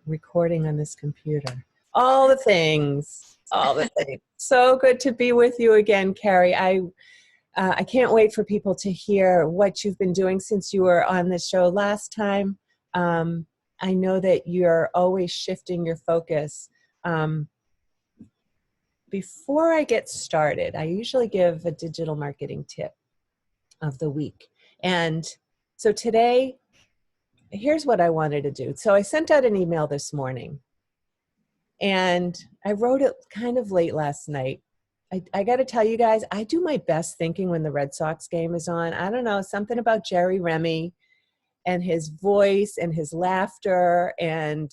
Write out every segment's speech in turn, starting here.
Recording on this computer. All the things, all the things. So good to be with you again, Kerri. I can't wait for people to hear what you've been doing since you were on the show last time. I know that you're always shifting your focus. Before I get started, I usually give a digital marketing tip of the week. And so today, here's what I wanted to do. So I sent out an email this morning, and I wrote it kind of late last night. I got to tell you guys, I do my best thinking when the Red Sox game is on. I don't know, something about Jerry Remy and his voice and his laughter and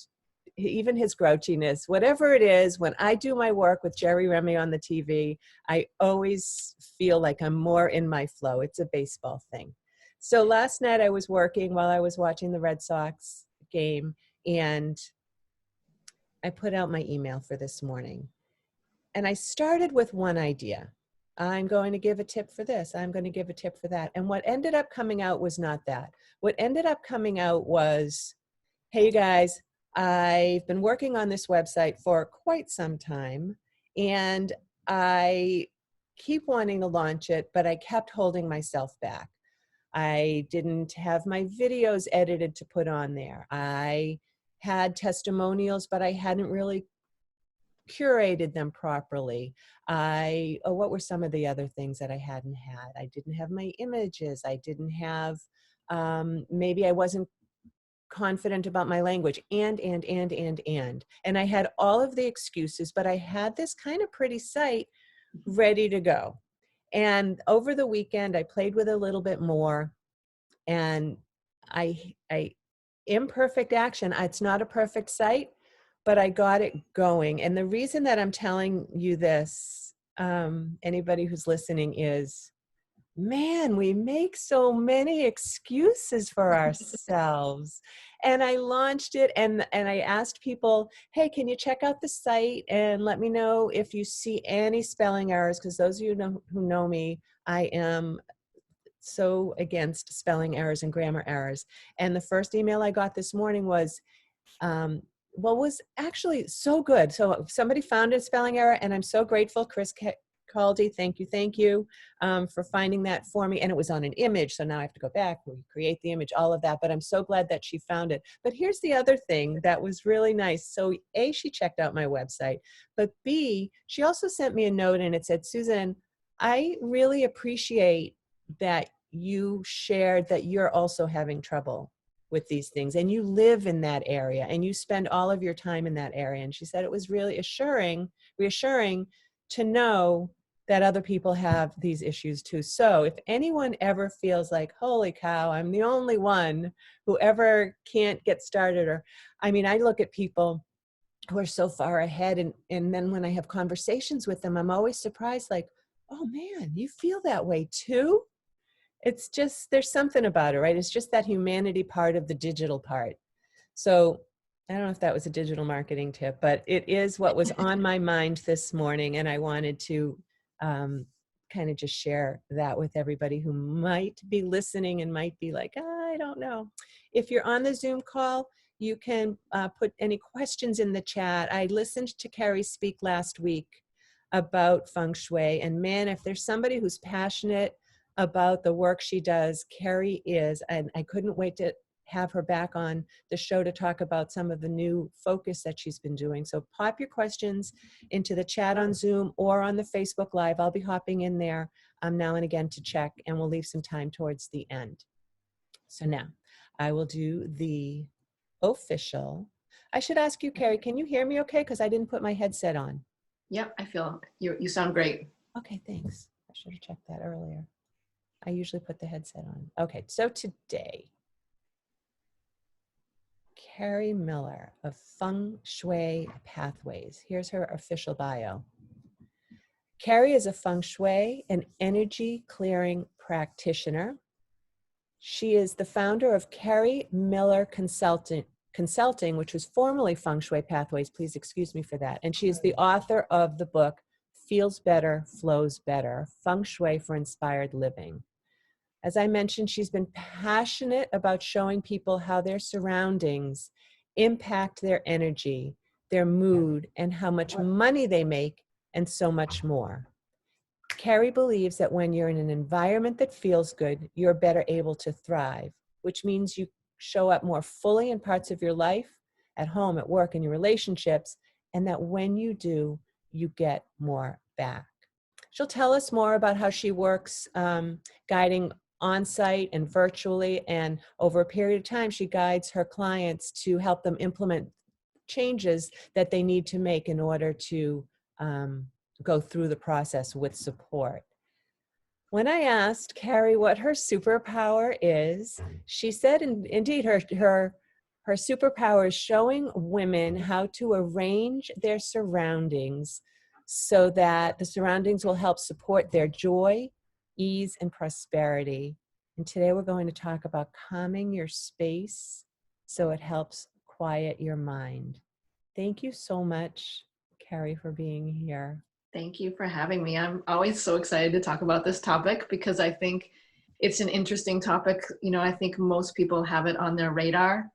even his grouchiness, whatever it is, when I do my work with Jerry Remy on the TV, I always feel like I'm more in my flow. It's a baseball thing. So last night I was working while I was watching the Red Sox game, and I put out my email for this morning. And I started with one idea. I'm going to give a tip for this. I'm going to give a tip for that. And what ended up coming out was not that. What ended up coming out was, hey, you guys, I've been working on this website for quite some time, and I keep wanting to launch it, but I kept holding myself back. I didn't have my videos edited to put on there. I had testimonials, but I hadn't really curated them properly. What were some of the other things that I hadn't had? I didn't have my images. I didn't have, maybe I wasn't confident about my language, and I had all of the excuses, but I had this kind of pretty site ready to go. And over the weekend, I played with it a little bit more, and I imperfect action. It's not a perfect site, but I got it going. And the reason that I'm telling you this, anybody who's listening, is, man, we make so many excuses for ourselves. And I launched it, and I asked people, hey, can you check out the site and let me know if you see any spelling errors? Because those of you who know me, I am so against spelling errors and grammar errors. And the first email I got this morning was, was actually so good. So somebody found a spelling error, and I'm so grateful. Chris Caldy, thank you for finding that for me. And it was on an image, so now I have to go back, recreate the image, all of that. But I'm so glad that she found it. But here's the other thing that was really nice. So A, she checked out my website, but B, she also sent me a note, and it said, Susan, I really appreciate that you shared that you're also having trouble with these things, and you live in that area, and you spend all of your time in that area. And she said it was really reassuring to know that other people have these issues too. So if anyone ever feels like, holy cow, I'm the only one who ever can't get started, or, I mean, I look at people who are so far ahead, and then when I have conversations with them, I'm always surprised, like, oh man, you feel that way too? It's just, there's something about it, right? It's just that humanity part of the digital part. So I don't know if that was a digital marketing tip, but it is what was on my mind this morning. And I wanted to kind of just share that with everybody who might be listening and might be like, I don't know. If you're on the Zoom call, you can put any questions in the chat. I listened to Kerri speak last week about Feng Shui. And man, if there's somebody who's passionate about the work she does, Kerri is. And I couldn't wait to have her back on the show to talk about some of the new focus that she's been doing. So pop your questions into the chat on Zoom or on the Facebook Live. I'll be hopping in there now and again to check, and we'll leave some time towards the end. So now I will do the official. I should ask you, Kerri, can you hear me okay? Because I didn't put my headset on. Yep, I feel you sound great. Okay, thanks. I should have checked that earlier. I usually put the headset on. Okay, so today, Kerri Miller of Feng Shui Pathways. Here's her official bio. Kerri is a Feng Shui and energy clearing practitioner. She is the founder of Kerri Miller Consulting, which was formerly Feng Shui Pathways. Please excuse me for that. And she is the author of the book, Feels Better, Flows Better, Feng Shui for Inspired Living. As I mentioned, she's been passionate about showing people how their surroundings impact their energy, their mood, and how much money they make, and so much more. Kerri believes that when you're in an environment that feels good, you're better able to thrive, which means you show up more fully in parts of your life, at home, at work, in your relationships, and that when you do, you get more back. She'll tell us more about how she works guiding on-site and virtually, and over a period of time, she guides her clients to help them implement changes that they need to make in order to go through the process with support. When I asked Kerri what her superpower is, she said, indeed, her superpower is showing women how to arrange their surroundings so that the surroundings will help support their joy, ease, and prosperity. And today we're going to talk about calming your space so it helps quiet your mind. Thank you so much, Kerri, for being here. Thank you for having me. I'm always so excited to talk about this topic because I think it's an interesting topic. You know, I think most people have it on their radar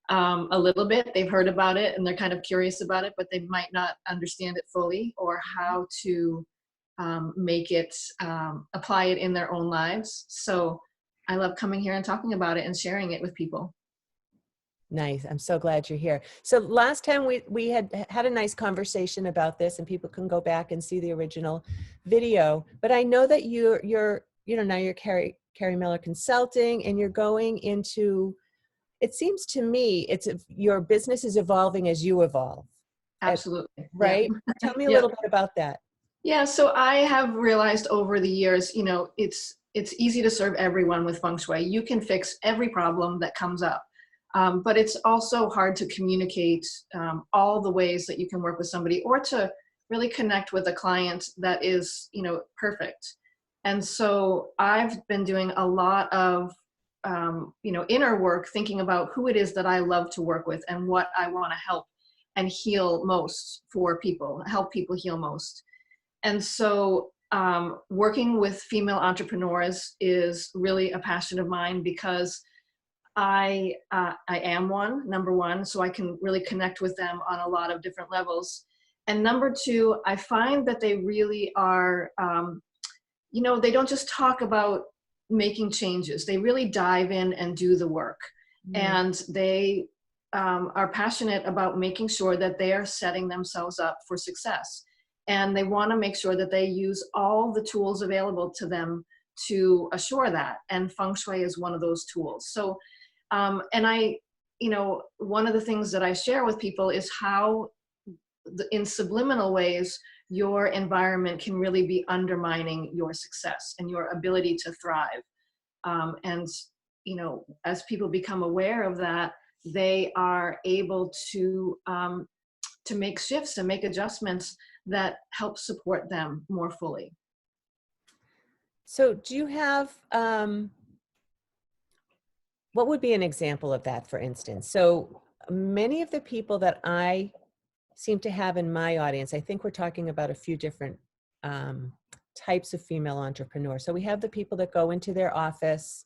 a little bit. They've heard about it and they're kind of curious about it, but they might not understand it fully or how to make it, apply it in their own lives. So I love coming here and talking about it and sharing it with people. Nice. I'm so glad you're here. So last time we had a nice conversation about this, and people can go back and see the original video. But I know that you're now you're Kerri Miller Consulting, and you're going into. It seems to me your business is evolving as you evolve. Absolutely. Right. Yep. Tell me a Yep. little bit about that. Yeah. So I have realized over the years, you know, it's easy to serve everyone with Feng Shui. You can fix every problem that comes up. But it's also hard to communicate all the ways that you can work with somebody or to really connect with a client that is, you know, perfect. And so I've been doing a lot of, you know, inner work, thinking about who it is that I love to work with and what I want to help and heal most for people, help people heal most. And so working with female entrepreneurs is really a passion of mine because I am one, number one, so I can really connect with them on a lot of different levels. And number two, I find that they really are, you know, they don't just talk about making changes. They really dive in and do the work. And they are passionate about making sure that they are setting themselves up for success. And they want to make sure that they use all the tools available to them to assure that. And Feng Shui is one of those tools. So and I, you know, one of the things that I share with people is how in subliminal ways, your environment can really be undermining your success and your ability to thrive. And, you know, as people become aware of that, they are able to make shifts and make adjustments that help support them more fully. So do you have, what would be an example of that, for instance? So many of the people that I seem to have in my audience, I think we're talking about a few different types of female entrepreneurs. So we have the people that go into their office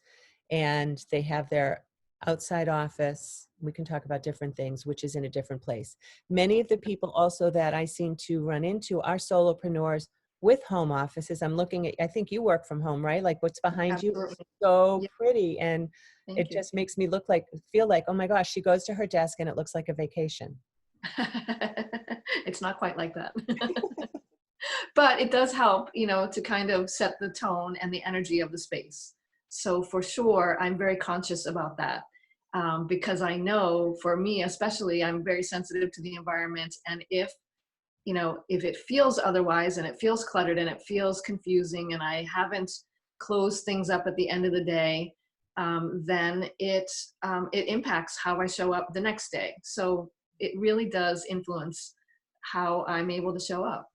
and they have their outside office. We can talk about different things, which is in a different place. Many of the people also that I seem to run into are solopreneurs with home offices. I'm looking at, I think you work from home, right? Like what's behind Absolutely. you is so Yeah. pretty. And Thank it you. just makes me feel like, oh my gosh, she goes to her desk and it looks like a vacation. It's not quite like that. But it does help, you know, to kind of set the tone and the energy of the space. So for sure, I'm very conscious about that because I know for me, especially, I'm very sensitive to the environment. And if, you know, if it feels otherwise and it feels cluttered and it feels confusing and I haven't closed things up at the end of the day, then it impacts how I show up the next day. So it really does influence how I'm able to show up.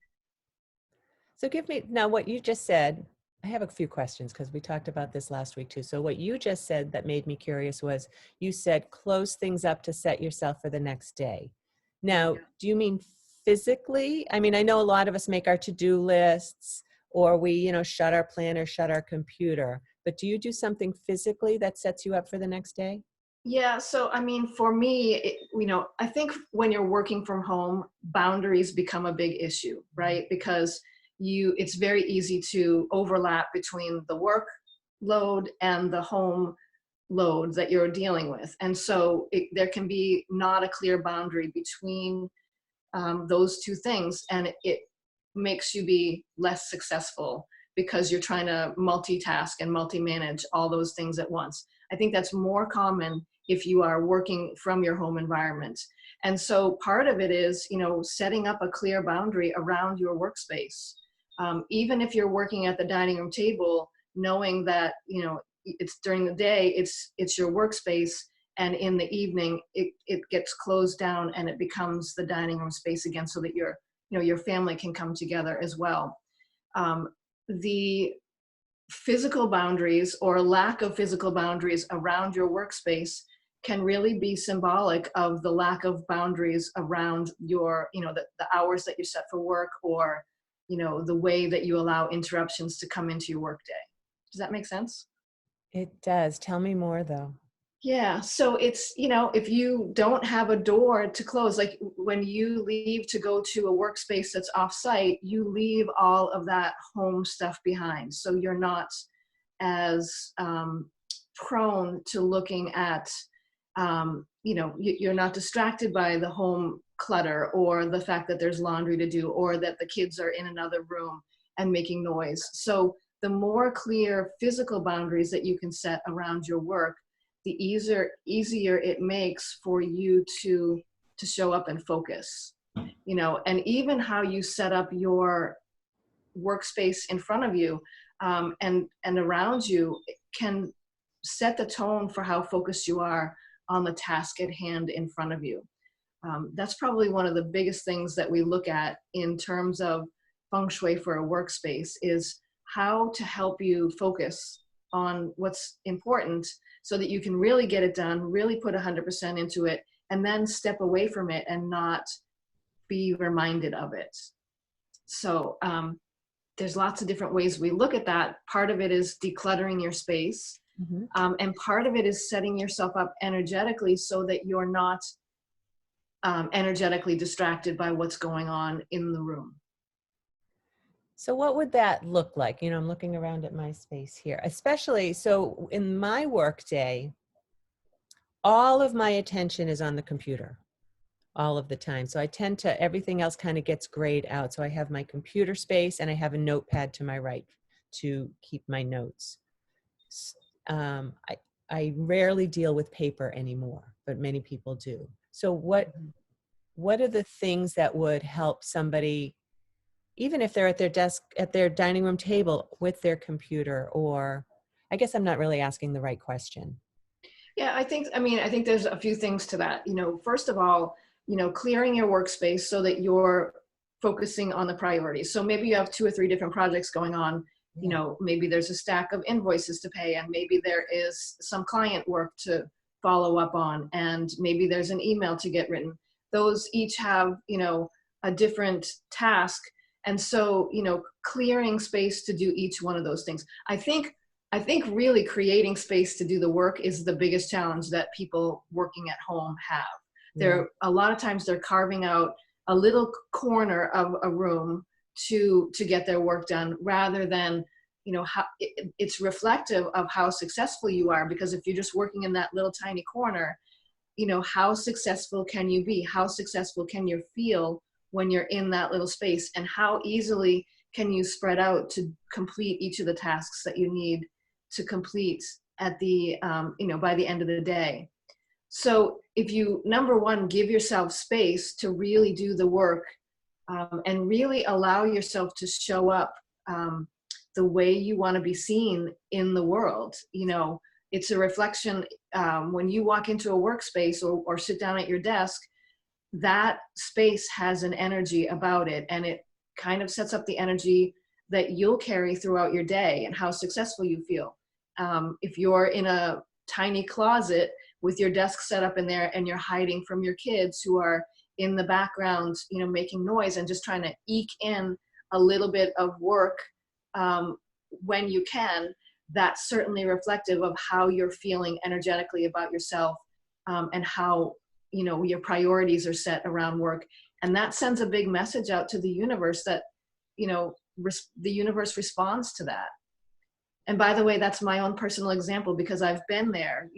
So give me, now what you just said, I have a few questions because we talked about this last week too. So what you just said that made me curious was you said close things up to set yourself for the next day. Now, do you mean physically? I mean, I know a lot of us make our to-do lists or we, you know, shut our planner, shut our computer, but do you do something physically that sets you up for the next day? Yeah, so I mean, for me, I think when you're working from home, boundaries become a big issue, right? Because it's very easy to overlap between the work load and the home load that you're dealing with. And so there can be not a clear boundary between those two things, and it makes you be less successful because you're trying to multitask and multi-manage all those things at once. I think that's more common if you are working from your home environment. And so part of it is, setting up a clear boundary around your workspace. Even if you're working at the dining room table, knowing that, it's during the day, it's your workspace, and in the evening it gets closed down and it becomes the dining room space again, so that your family can come together as well. The physical boundaries or lack of physical boundaries around your workspace can really be symbolic of the lack of boundaries around the hours that you set for work, or the way that you allow interruptions to come into your workday. Does that make sense? It does. Tell me more, though. Yeah, so it's, if you don't have a door to close, like when you leave to go to a workspace that's off-site, you leave all of that home stuff behind. So you're not as prone to looking at, you're not distracted by the home clutter, or the fact that there's laundry to do, or that the kids are in another room and making noise. So the more clear physical boundaries that you can set around your work, the easier it makes for you to show up and focus. And even how you set up your workspace in front of you, and around you, can set the tone for how focused you are on the task at hand in front of you. That's probably one of the biggest things that we look at in terms of feng shui for a workspace, is how to help you focus on what's important, so that you can really get it done, really put 100% into it, and then step away from it and not be reminded of it. So there's lots of different ways we look at that. Part of it is decluttering your space. Mhm. And part of it is setting yourself up energetically so that you're not energetically distracted by what's going on in the room. So what would that look like? I'm looking around at my space here, especially so in my work day, all of my attention is on the computer all of the time. So I tend to, everything else kind of gets grayed out. So I have my computer space and I have a notepad to my right to keep my notes. I rarely deal with paper anymore, but many people do. So what are the things that would help somebody, even if they're at their desk, at their dining room table with their computer? Or I guess I'm not really asking the right question. Yeah, I think there's a few things to that. First of all, clearing your workspace so that you're focusing on the priorities. So maybe you have 2 or 3 different projects going on. Yeah. Maybe there's a stack of invoices to pay, and maybe there is some client work to follow up on, and maybe there's an email to get written. Those each have, a different task. And so, clearing space to do each one of those things. I think really creating space to do the work is the biggest challenge that people working at home have. Yeah. A lot of times they're carving out a little corner of a room to get their work done, rather than, it's reflective of how successful you are. Because if you're just working in that little tiny corner, how successful can you be? How successful can you feel when you're in that little space? And how easily can you spread out to complete each of the tasks that you need to complete at the, by the end of the day? So if you, number one, give yourself space to really do the work, and really allow yourself to show up the way you want to be seen in the world. It's a reflection. When you walk into a workspace, or sit down at your desk, that space has an energy about it, and it kind of sets up the energy that you'll carry throughout your day and how successful you feel. If you're in a tiny closet with your desk set up in there, and you're hiding from your kids who are in the background, making noise, and just trying to eke in a little bit of work when you can, that's certainly reflective of how you're feeling energetically about yourself and how, your priorities are set around work. And that sends a big message out to the universe that, the universe responds to that. And by the way, that's my own personal example, because I've been there,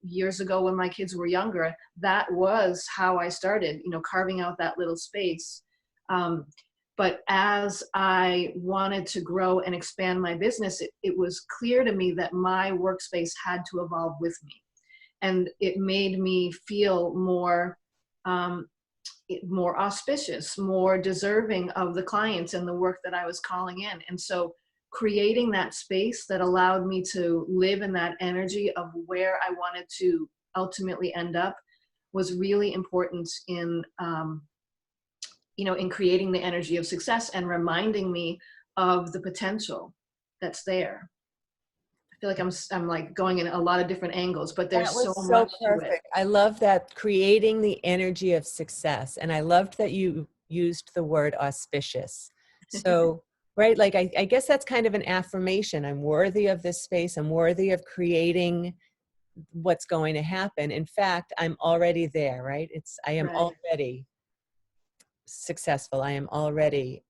years ago when my kids were younger. That was how I started, carving out that little space. But as I wanted to grow and expand my business, it was clear to me that my workspace had to evolve with me. And it made me feel more auspicious, more deserving of the clients and the work that I was calling in. And so creating that space that allowed me to live in that energy of where I wanted to ultimately end up was really important in, in creating the energy of success and reminding me of the potential that's there. I feel like I'm like going in a lot of different angles, but That there's so was so much to it. perfect. I love that, creating the energy of success. And I loved that you used the word auspicious. So, right, like I guess that's kind of an affirmation. I'm worthy of this space. I'm worthy of creating what's going to happen. In fact, I'm already there, right? I am Right. already successful. I am already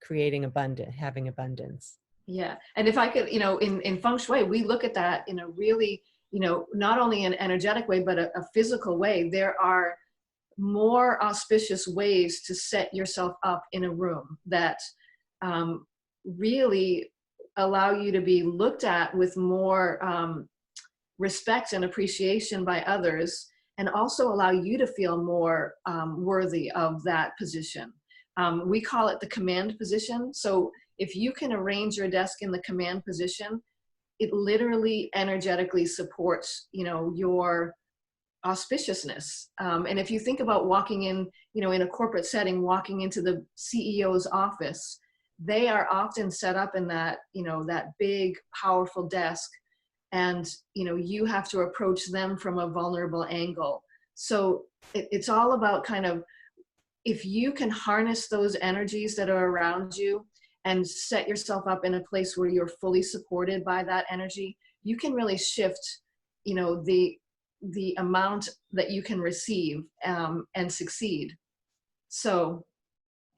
creating having abundance. Yeah. And if I could, in Feng Shui, we look at that in a really, not only an energetic way, but a physical way. There are more auspicious ways to set yourself up in a room that really allow you to be looked at with more respect and appreciation by others, and also allow you to feel more worthy of that position. We call it the command position. So if you can arrange your desk in the command position, it literally energetically supports, your auspiciousness. And if you think about walking in, in a corporate setting, walking into the CEO's office, they are often set up in that, that big, powerful desk. And, you have to approach them from a vulnerable angle. So it's all about kind of, if you can harness those energies that are around you and set yourself up in a place where you're fully supported by that energy, you can really shift, the amount that you can receive and succeed. So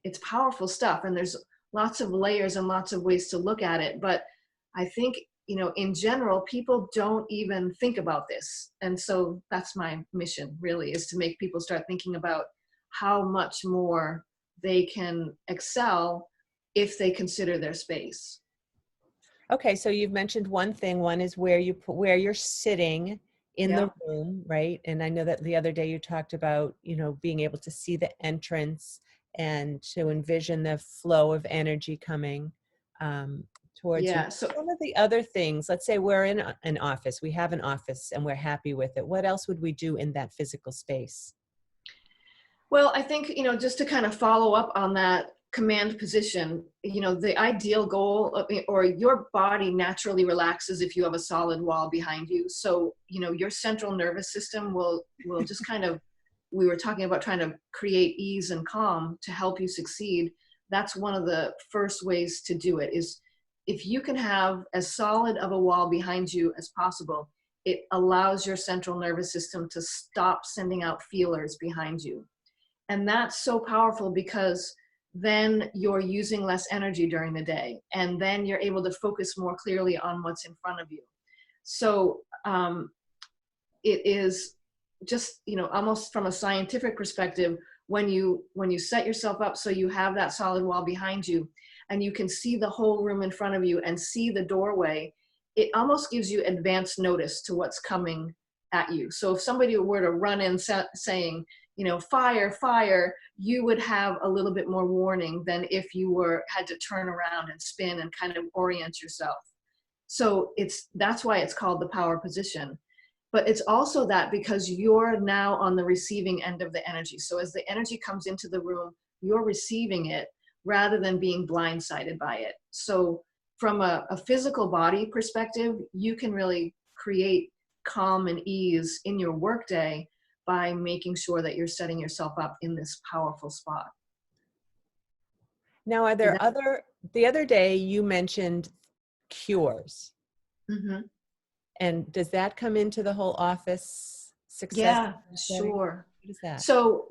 it's powerful stuff. And there's lots of layers and lots of ways to look at it. But I think, in general, people don't even think about this. And so that's my mission, really, is to make people start thinking about how much more they can excel if they consider their space. Okay, so you've mentioned one thing. One is where you're sitting in the Yeah. room, right? And I know that the other day you talked about, being able to see the entrance and to envision the flow of energy coming towards you. Yeah. So, Some of the other things, let's say we're in an office, we have an office and we're happy with it. What else would we do in that physical space? well, I think, just to kind of follow up on that command position, the ideal goal or your body naturally relaxes if you have a solid wall behind you. So, your central nervous system will just kind of, we were talking about trying to create ease and calm to help you succeed. That's one of the first ways to do it, is if you can have as solid of a wall behind you as possible, it allows your central nervous system to stop sending out feelers behind you. And that's so powerful, because then you're using less energy during the day, and then you're able to focus more clearly on what's in front of you. So it is just, almost from a scientific perspective, when you set yourself up so you have that solid wall behind you and you can see the whole room in front of you and see the doorway, it almost gives you advance notice to what's coming at you. So if somebody were to run in saying, fire, fire, you would have a little bit more warning than if you had to turn around and spin and kind of orient yourself. So that's why it's called the power position. But it's also that because you're now on the receiving end of the energy. So as the energy comes into the room, you're receiving it rather than being blindsided by it. So from a physical body perspective, you can really create calm and ease in your workday by making sure that you're setting yourself up in this powerful spot. Now, the other day you mentioned cures. Mm-hmm. And does that come into the whole office Success Yeah, setting? sure. What is that? So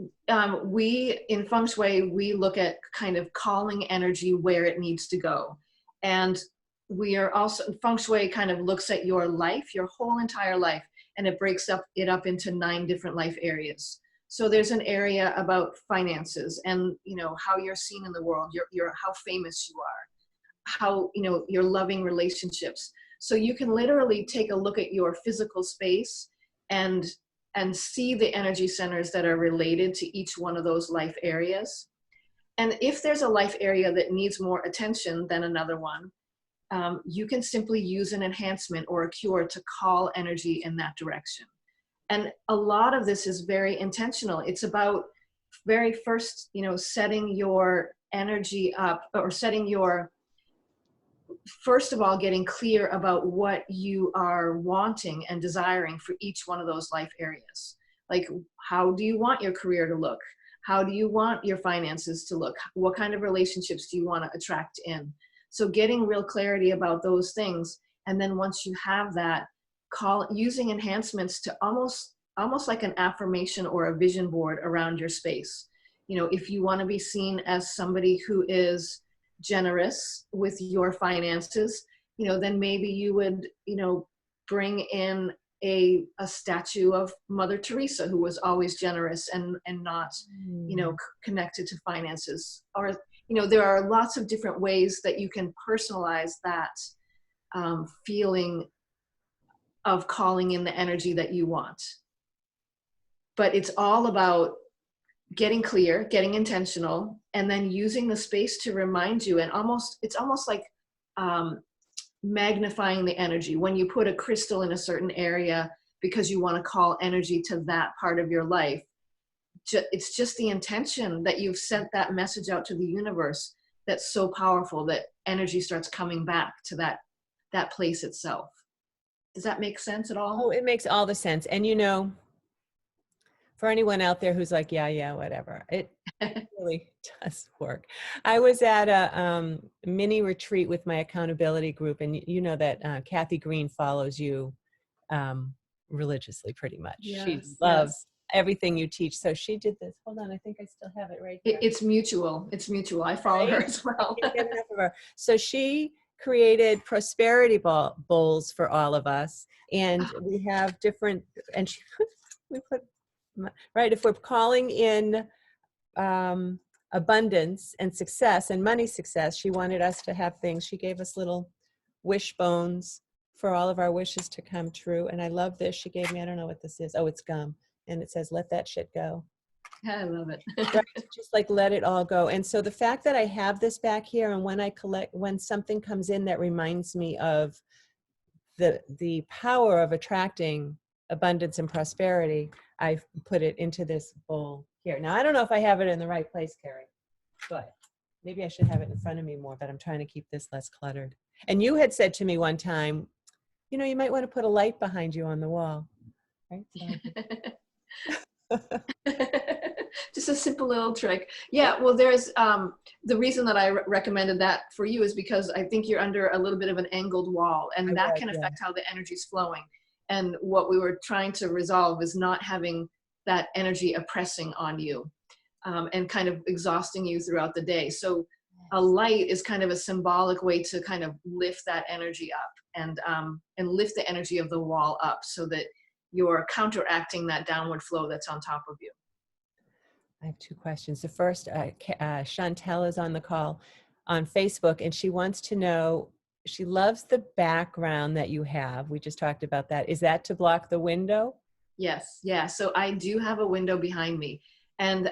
we in Feng Shui, we look at kind of calling energy where it needs to go. And we are also, Feng Shui kind of looks at your life, your whole entire life, and it breaks it up into 9 different life areas. So there's an area about finances and, you know, how you're seen in the world, how famous you are, how, you know, your loving relationships. So you can literally take a look at your physical space and see the energy centers that are related to each one of those life areas. And if there's a life area that needs more attention than another one, you can simply use an enhancement or a cure to call energy in that direction. And a lot of this is very intentional. It's about very first, you know, setting your energy up, or setting your, first of all, getting clear about what you are wanting and desiring for each one of those life areas. Like, how do you want your career to look? How do you want your finances to look? What kind of relationships do you want to attract in? So getting real clarity about those things. And then once you have that, using enhancements to almost like an affirmation or a vision board around your space. You know, if you want to be seen as somebody who is generous with your finances, you know, then maybe you would, you know, bring in a statue of Mother Teresa, who was always generous and not, you know, connected to finances. Or, you know, there are lots of different ways that you can personalize that feeling of calling in the energy that you want. But it's all about getting clear, getting intentional, and then using the space to remind you. And it's almost like magnifying the energy. When you put a crystal in a certain area because you want to call energy to that part of your life, it's just the intention that you've sent that message out to the universe that's so powerful that energy starts coming back to that place itself. Does that make sense at all? Oh, it makes all the sense. And you know, for anyone out there who's like, yeah, whatever, it really does work. I was at a mini retreat with my accountability group, and you know that Kathy Green follows you religiously, pretty much. She Yes, loves yes. everything you teach. So she did this. Hold on, I think I still have it right here. It's mutual. It's mutual. I follow her Right? as I well. can't get enough of her. So she created prosperity bowls for all of us, and we have different. And she, we put right, if we're calling in abundance and success and money success, she wanted us to have things. She gave us little wish bones for all of our wishes to come true. And I love this. She gave me, I don't know what this is. Oh, it's gum. And it says, let that shit go. I love it. Right? Just like let it all go. And so the fact that I have this back here, and when something comes in that reminds me of the power of attracting abundance and prosperity, I put it into this bowl here. Now, I don't know if I have it in the right place, Kerri, but maybe I should have it in front of me more, but I'm trying to keep this less cluttered. And you had said to me one time, you know, you might want to put a light behind you on the wall, right? So Just a simple little trick. Yeah, well, there's the reason that I recommended that for you is because I think you're under a little bit of an angled wall, and that can yeah. affect how the energy's flowing. And what we were trying to resolve is not having that energy oppressing on you and kind of exhausting you throughout the day. So a light is kind of a symbolic way to kind of lift that energy up and lift the energy of the wall up so that you're counteracting that downward flow that's on top of you. I have 2 questions. The first, Chantel is on the call on Facebook, and she wants to know, she loves the background that you have. We just talked about that. Is that to block the window? Yes, yeah. So I do have a window behind me, and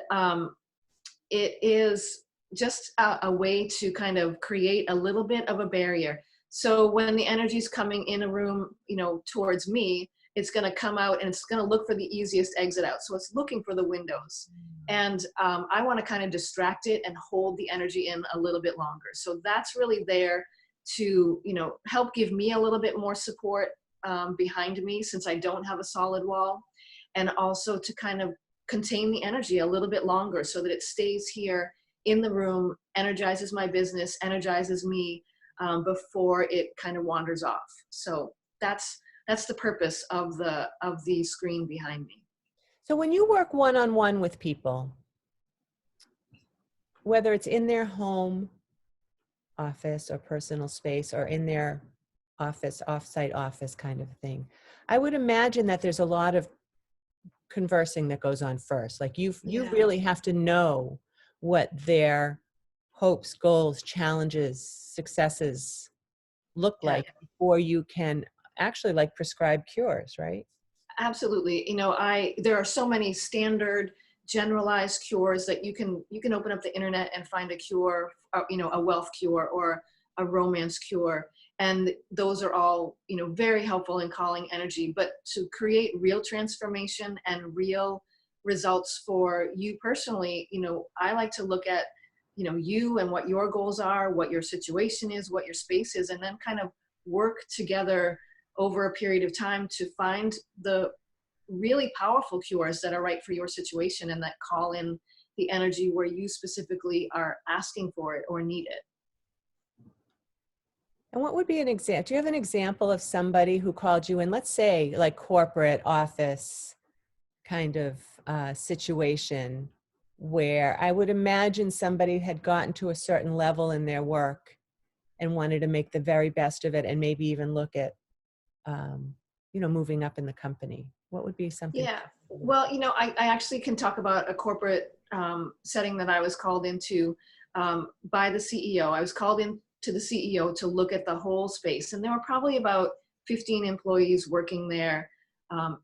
it is just a way to kind of create a little bit of a barrier. So when the energy is coming in a room, you know, towards me, it's going to come out and it's going to look for the easiest exit out. So it's looking for the windows. And I want to kind of distract it and hold the energy in a little bit longer. So that's really there to, you know, help give me a little bit more support behind me since I don't have a solid wall. And also to kind of contain the energy a little bit longer so that it stays here in the room, energizes my business, energizes me before it kind of wanders off. So that's the purpose of the screen behind me. So when you work one-on-one with people, whether it's in their home office or personal space or in their office, off-site office kind of thing, I would imagine that there's a lot of conversing that goes on first. Like you Yeah. really have to know what their hopes, goals, challenges, successes look Yeah. like before you can actually like prescribe cures, right? Absolutely. There are so many standard generalized cures that you can open up the internet and find a cure, a wealth cure or a romance cure. And those are all, very helpful in calling energy, but to create real transformation and real results for you personally, I like to look at, you and what your goals are, what your situation is, what your space is, and then kind of work together over a period of time to find the really powerful cures that are right for your situation and that call in the energy where you specifically are asking for it or need it. And what would be an example? Do you have an example of somebody who called you in, let's say, like corporate office kind of situation, where I would imagine somebody had gotten to a certain level in their work and wanted to make the very best of it and maybe even look at, moving up in the company? What would be something? Yeah. Well, I actually can talk about a corporate setting that I was called into by the CEO. I was called in to the CEO to look at the whole space, and there were probably about 15 employees working there.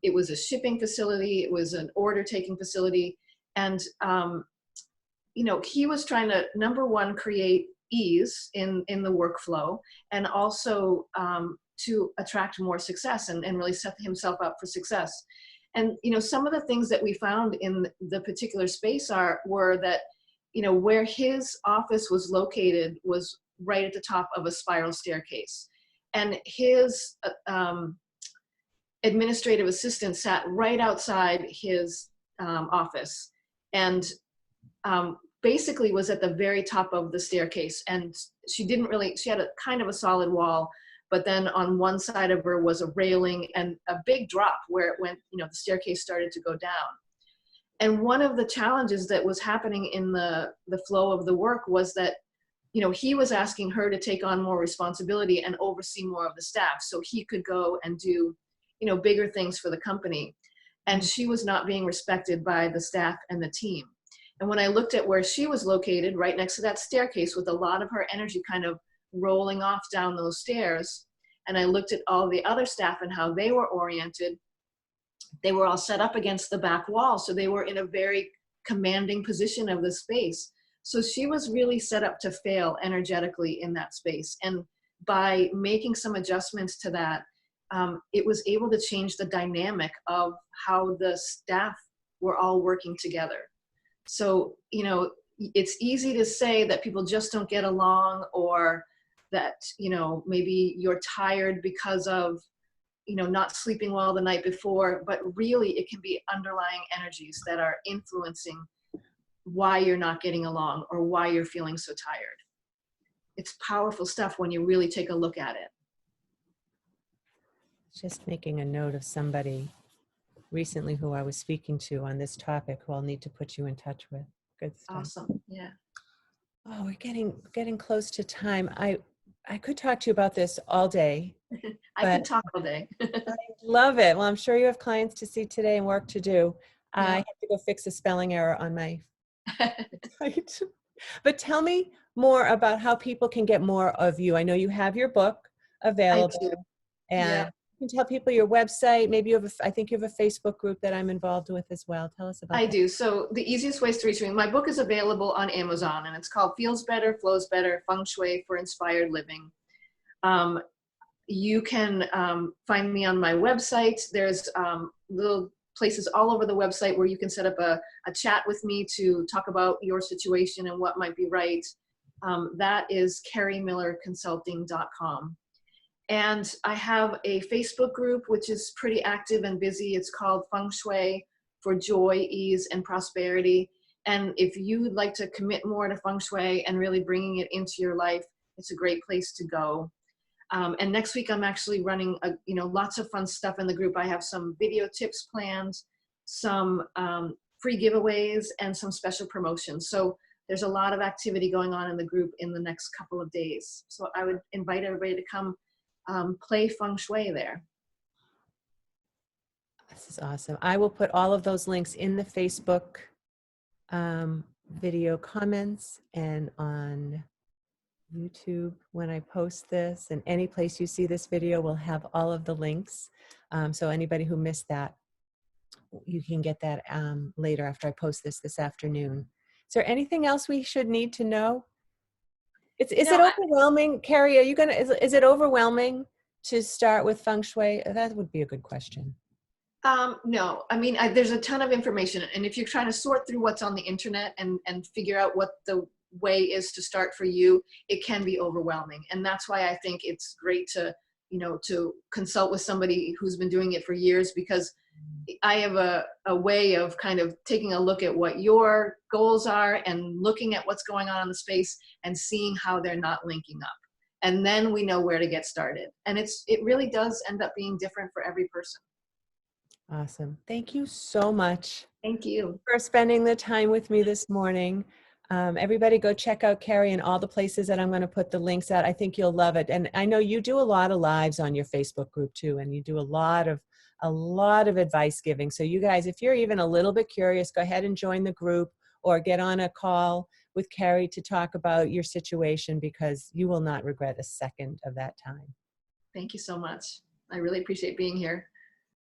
It was a shipping facility. It was an order taking facility. And, he was trying to, number one, create ease in the workflow, and also to attract more success and really set himself up for success. And, some of the things that we found in the particular space were that, where his office was located was right at the top of a spiral staircase. And his administrative assistant sat right outside his office and basically was at the very top of the staircase. And she had a kind of a solid wall, but then on one side of her was a railing and a big drop where it went, the staircase started to go down. And one of the challenges that was happening in the flow of the work was that, he was asking her to take on more responsibility and oversee more of the staff so he could go and do, bigger things for the company. And she was not being respected by the staff and the team. And when I looked at where she was located, right next to that staircase with a lot of her energy kind of rolling off down those stairs, and I looked at all the other staff and how they were oriented, they were all set up against the back wall. So they were in a very commanding position of the space. So she was really set up to fail energetically in that space. And by making some adjustments to that, it was able to change the dynamic of how the staff were all working together. So, it's easy to say that people just don't get along, or that, maybe you're tired because of, not sleeping well the night before, but really it can be underlying energies that are influencing why you're not getting along or why you're feeling so tired. It's powerful stuff when you really take a look at it. Just making a note of somebody recently who I was speaking to on this topic, who I'll need to put you in touch with. Good stuff. Awesome. Yeah. Oh, we're getting close to time. I could talk to you about this all day. I could talk all day. I love it. Well, I'm sure you have clients to see today and work to do. Yeah. I have to go fix a spelling error on my site. But tell me more about how people can get more of you. I know you have your book available. I do. And Yeah. you can tell people your website. Maybe you have I think you have a Facebook group that I'm involved with as well. Tell us about that. I do. So the easiest ways to reach me, my book is available on Amazon, and it's called Feels Better, Flows Better, Feng Shui for Inspired Living. You can find me on my website. There's little places all over the website where you can set up a chat with me to talk about your situation and what might be right. That is kerrymillerconsulting.com. And I have a Facebook group, which is pretty active and busy. It's called Feng Shui for Joy, Ease, and Prosperity. And if you would like to commit more to Feng Shui and really bringing it into your life, it's a great place to go. And next week, I'm actually running lots of fun stuff in the group. I have some video tips planned. some free giveaways, and some special promotions. So there's a lot of activity going on in the group in the next couple of days. So I would invite everybody to come play Feng Shui there. This is awesome. I will put all of those links in the Facebook video comments and on YouTube when I post this, and any place you see this video will have all of the links. So anybody who missed that, you can get that later after I post this afternoon. Is there anything else we should need to know? Is it overwhelming, Kerri? Are you gonna? Is it overwhelming to start with Feng Shui? That would be a good question. No, I mean, there's a ton of information, and if you're trying to sort through what's on the internet and figure out what the way is to start for you, it can be overwhelming. And that's why I think it's great to, to consult with somebody who's been doing it for years, because I have a way of kind of taking a look at what your goals are and looking at what's going on in the space and seeing how they're not linking up. And then we know where to get started. And it really does end up being different for every person. Awesome. Thank you so much. Thank you for spending the time with me this morning. Everybody go check out Kerri and all the places that I'm going to put the links at. I think you'll love it. And I know you do a lot of lives on your Facebook group too, and you do a lot of advice giving. So you guys, if you're even a little bit curious, go ahead and join the group or get on a call with Kerri to talk about your situation, because you will not regret a second of that time. Thank you so much. I really appreciate being here.